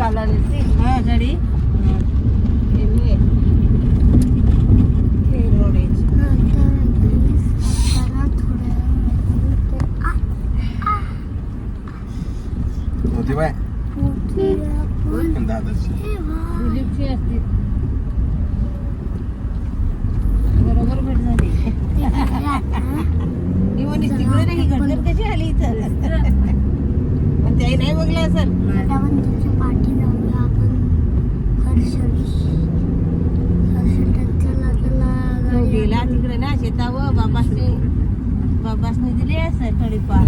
चालायला हा गाडी होती बाय दादाची असते बरोबर भेट झाली तिकडे नाही घडघड कशी आली इथं त्याही नाही बघलं असेल पाठी जाऊया आपण गेला तिकडे ना शेतावर बाबासने दिले असं थोडीफार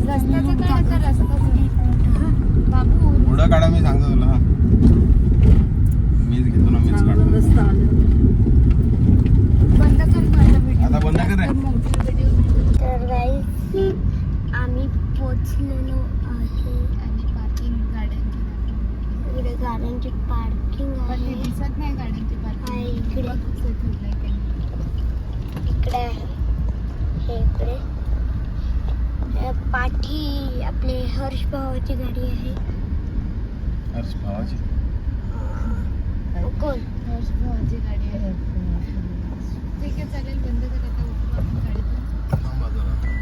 रस्त्याचं काय आता रस्ता बाबू पुढं काढा मी सांगतो तुला हा मीच घेतो ना मीच काढतो बंद कर माझा व्हिडिओ आता बंद कर रे तर गाईस आम्ही पोचलेलो आहे आणि पार्किंग गाड्यांची इकडे गाड्यांची पार्किंग आहे दिसत नाही गाड्यांची पार्किंग इकडे इकडे आहे हे इकडे पाठी आपले हर्ष भावाची गाडी आहे हर्ष भावाची कोण हर्ष भावाची गाडी आहे ठीक आहे चालेल बंद कर आता उठू आपण गाडीतून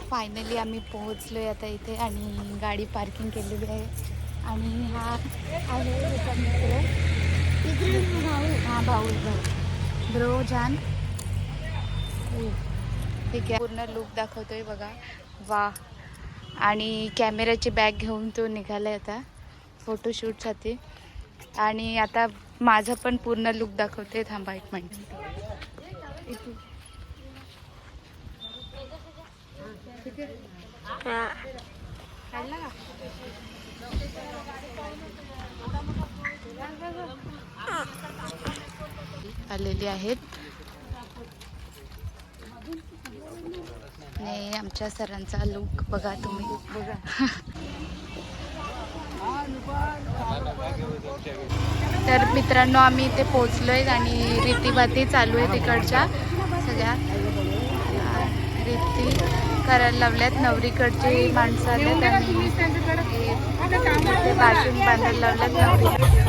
फायनली आम्ही पोहोचलोय आता इथे आणि गाडी पार्किंग केलेली आहे आणि हा आहे त्याचा मित्र हा भाऊ ब्रो जान ठीक आहे पूर्ण लुक दाखवतोय बघा वा आणि कॅमेराची बॅग घेऊन तो निघालाय आता फोटोशूटसाठी आणि आता माझा पण पूर्ण लुक दाखवते थांबा एक मिनिट काढला का आलेली आहेत नाही आमच्या सरांचा लुक बघा तुम्ही बघा तर मित्रांनो आम्ही इथे पोहोचलोय आणि रीतीभाती चालू आहे तिकडच्या सगळ्या रीती करायला लावल्यात नवरीकडची माणसं आल्यात आणि बाजून बांधायला लावल्यात नवरी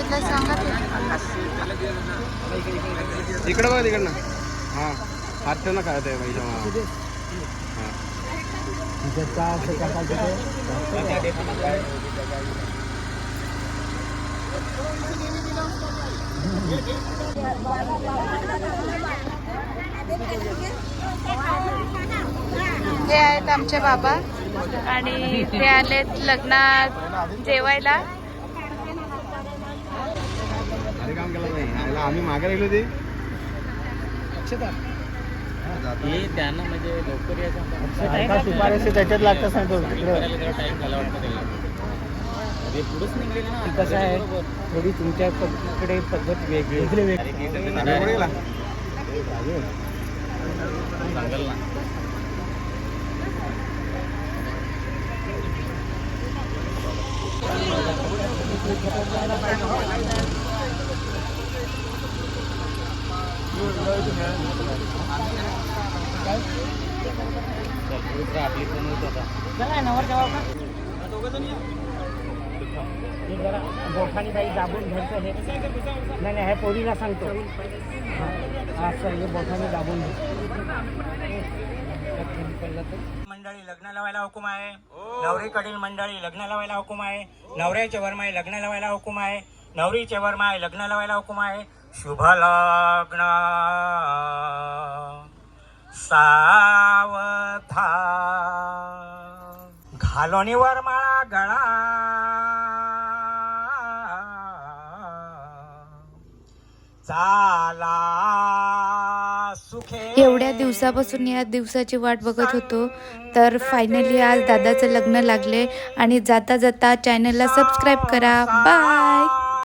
साईडला सांगा ते. इकडं बघ तिकडनं. हां हात ठेव ना काय ते पाहिजे. हे आहेत आमचे बाबा आणि ते आलेत लग्नात जेवायला. अरे काम केलं नाही आम्ही मागे राहिलो ते त्यांना म्हणजे लवकर यायचं सुपारीचे त्याच्यात लागतं सांगतो टाइम झाला वाटतं त्याला पुढेच निघले ना. कसं आहे थोडी तुमच्याकडे पद्धत वेगळी सांगाल ना. बोठाने बाई दाबून घ्यायचं हे नाही हे पोरीला सांगतो असं हे बोठाने दाबून मंडळी लग्न लावायला हुकूम आहे. नवरीकडील मंडळी लग्न लावायला हुकूम आहे. नवऱ्याचे वरमाई लग्न लावायला हुकूम आहे. नवरीचे वरमाई लग्न लावायला हुकूम आहे. शुभ लग्न सावधान घालोनी वरमाळा गळा चाला सुखे. एवढ्या दिवसापासून या दिवसाची वाट बघत होतो. तर फायनली आज दादाचं लग्न लागले आणि जाता जाता चॅनलला सबस्क्राईब करा. बाय.